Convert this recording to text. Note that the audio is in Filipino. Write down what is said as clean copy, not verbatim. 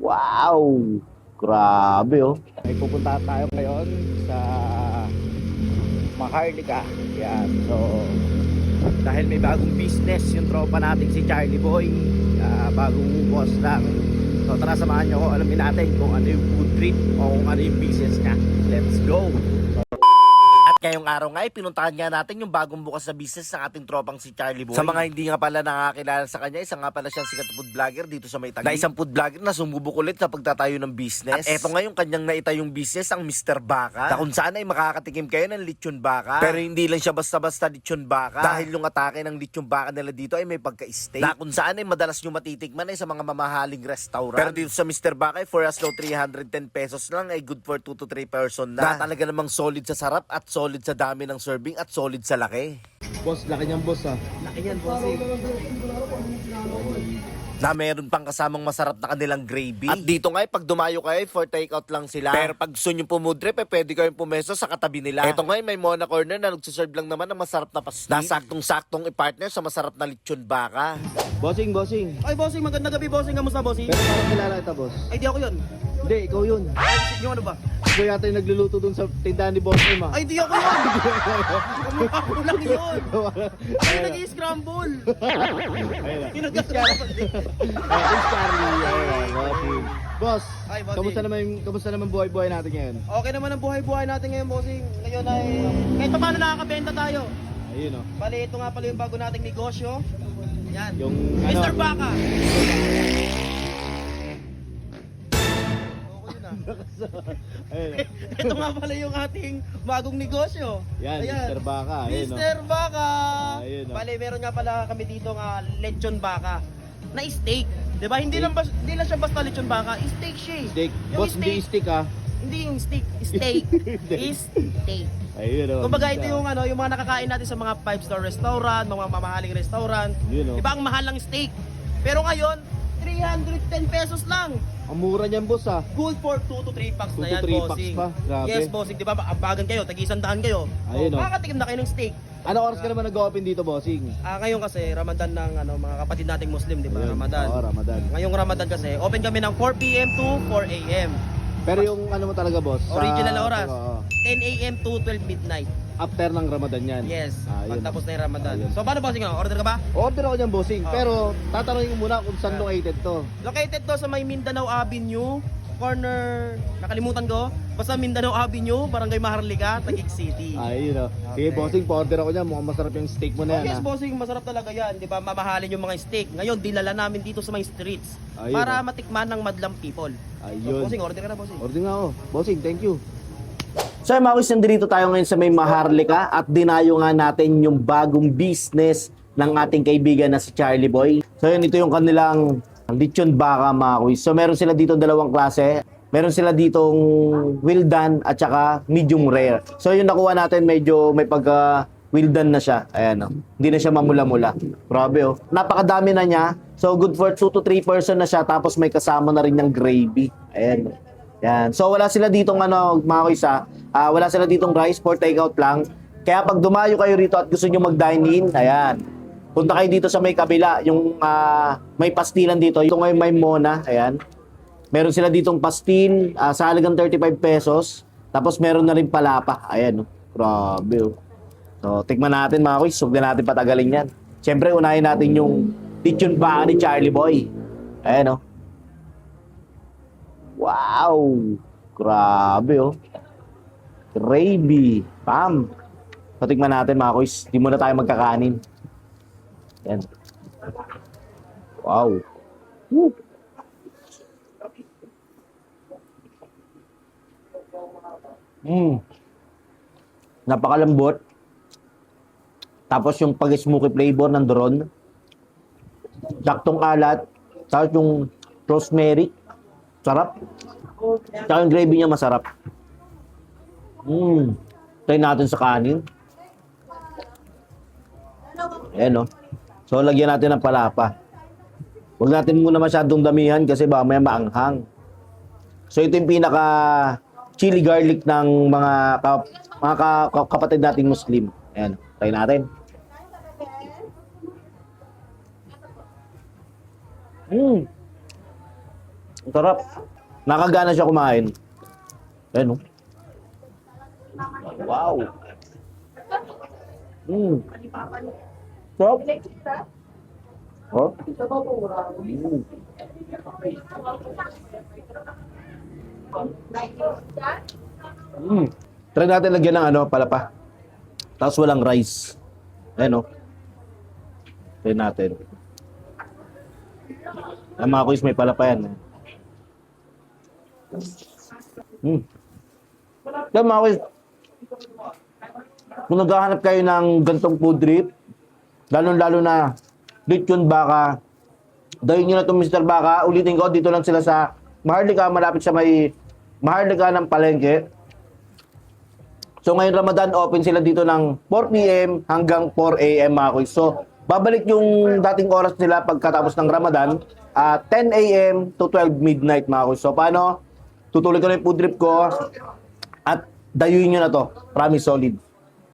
Wow! Grabe oh. May pupunta tayo ngayon sa Maharlika. Yan. So, dahil may bagong business yung tropa natin si Charlie Boy. Bagong boss lang. So, tara samahan nyo ako. Alamin natin kung ano yung food trip o kung ano yung business niya. Let's go! Ngayong araw nga ay pinuntahan nga natin yung bagong bukas na business ng ating tropang si Charlie Boy. Sa mga hindi nga pala nakakilala sa kanya, isa nga pala siyang sikat na food vlogger dito sa Maytagi. Na isang food vlogger na sumubok ulit sa pagtatayo ng business. At eto nga yung kanyang naitayong business, ang Mr. Baka. Na kung saan ay makakatikim kayo ng lechon baka. Pero hindi lang siya basta-basta lechon baka. Dahil yung atake ng lechon baka nila dito ay may pagka-steak. Na kung saan ay madalas nyo matitikman ay sa mga mamahaling restaurant. Pero dito sa Mr. Baka ay for as low 310 pesos lang ay good for 2 to 3 person na. Na talaga namang solid sa sarap at solid sa dami ng serving at solid sa laki. Boss, laki niyan boss ah. Laki yan, bossing. Na meron pang kasamang masarap na kanilang gravy. At dito nga pag dumayo kayo, for takeout lang sila. Pero pag gusto nyo pumudre, pwede kayong pumeso sa katabi nila. Ito nga may Mona Corner na nagsiserve lang naman ng masarap na pastil. Na saktong-saktong i-partner sa masarap na lechon baka. Bossing, bossing. Ay, bossing, magandang gabi, bossing. Kamusta, bossing? Pero parang kilala kita, boss. Ay, di ako yun. Hindi, ikaw yun. Ay, yung ano ba? Ikaw yata yung nagluluto dun sa tindahan ni Boss M ah. Ay, di ako yun. Kamukha ko lang yun. Ay, nag-i-scramble. Ayun Yung ah. nag-scramble. It's Charlie. Ayun, bossing. Boss, Ay, bossing. kamusta naman buhay-buhay natin ngayon? Okay naman ang buhay-buhay natin ngayon, bossing. Ngayon ay... Kahit pa paano nakakabenta tayo. Ayun oh. Bali, ito nga pala yung bago nating negosyo. Yan. Yung Mr. ano, Baka. ayun oh. Ito nga pala yung ating bagong negosyo. Yan, Mr. Baka. Ayun oh. Mr. Baka. Ayun, oh. Bale, meron nga pala kami dito nga lechon baka na steak. 'Di ba? Hindi lang siya basta lechon baka, steak siya. Eh. Steak. Yung Boss, hindi stick ah. Hindi yung steak, steak. Is steak. Ayun oh. Kumbaga ito yung ano, yung mga nakakain natin sa mga 5-star restaurant, mga mamahaling restaurant. Yun, oh. 'Di ba ang mahal ng steak? Pero ngayon, 310 pesos lang. Ang mura niyan, boss ah. Good for 2 to 3 packs 2 na to yan, 3 packs bossing. pa. Grabe. Yes, bossing. Di ba? Abagan kayo, tag-100 kayo. Ayun, oh. Makakatikim na kayo ng steak. Ano oras ka naman nag-open dito, bossing? Ngayon kasi, Ramadan ng ano, mga kapatid nating Muslim, di ba? Ayun. Ramadan. Oo, Ramadan. Ngayong Ramadan kasi, open kami ng 4 p.m. to 4 a.m. Pero yung ano mo talaga, boss? Original na oras. Oo. 10 a.m. to 12 midnight. After ng Ramadan yan. Yes, Ayun. pagtapos na yung Ramadan. Ayun. So, paano bossing? Order ka ba? Order ako dyan, bossing. Oh. Pero tatanungin ko muna kung saan located to. Located to sa may Mindanao Avenue, corner, nakalimutan ko. Basta Mindanao Avenue, Barangay Maharlika, Taguig City. Ayun o. Sige, Okay. bossing, pa-order ako dyan. Mukhang masarap yung steak mo Oh, na yan. yes, ah. bossing, masarap talaga yan. Di ba, mamahalin yung mga steak. Ngayon, dinala namin dito sa mga streets Ayun, para oh. matikman ng madlang people. So, Ayun. bossing, order ka na, bossing. Order nga ako. Bossing, thank you. So mga kuis, nandito tayo ngayon sa may Maharlika at dinayo nga natin yung bagong business ng ating kaibigan na si Charlie Boy. So yun, ito yung kanilang lechon baka mga kuis. So meron sila dito dalawang klase. Meron sila ditong well done at saka medium rare. So yung nakuha natin medyo may pagka well done na siya. Ayan o. Hindi na siya mamula-mula. Grabe o. Napakadami na niya. So good for 2 to 3 person na siya. Tapos may kasama na rin ng gravy. Ayan o. Yan. So wala sila ditong ano, mga kuisa, wala sila ditong rice for takeout lang. Kaya pag dumayo kayo rito at gusto niyo mag-dine in, ayan. Punta kayo dito sa may kabila, yung may pastilan dito. Ito ngayon may Mona, ayan. Meron sila ditong pastil sa halagang 35 pesos. Tapos meron na rin palapa. Ayan, oh. Grabe, oh. So, tikman natin mga kuis. Huwag na natin patagalin yan. Siyempre, unahin natin yung lechon baka ni Charlie Boy. Ayan, oh. Wow! Grabe, oh. Gravy. Pam. Patikman natin, mga kuis. Di muna tayo magkakanin. Yan. Wow. Woo. Napakalambot. Tapos yung pag-smoky flavor ng doron. Saktong alat. Tapos yung rosemary. Sarap. Tsaka yung gravy niya masarap. Try natin sa kanin. Ayan o. So, lagyan natin ng palapa. Huwag natin muna masyadong damihan kasi baka may maanghang. So, ito yung pinaka chili garlic ng mga kapatid nating Muslim. Ayan. Try natin. Ang sarap. Nakagana siya kumain. Ayan, no? Wow. Sarap. Oh? Try natin lagyan ng palapa. Tapos walang rice. Ayan, no? Try natin. Ang mga kuis may palapa yan. Kaya mga kuis, kung naghahanap kayo ng gantong food trip, lalo-lalo na lechon baka, dahil nyo na itong Mr. Baka, ulitin ko, dito lang sila sa Maharlika, malapit sa may Maharlika ng Palengke. So ngayon Ramadan, open sila dito ng 4 p.m. hanggang 4 a.m. mga kuys. So babalik yung dating oras nila pagkatapos ng Ramadan, 10 a.m. to 12 midnight mga kuys. So paano? Tutuloy ko na yung food trip ko at dayuin nyo na to. Promise solid.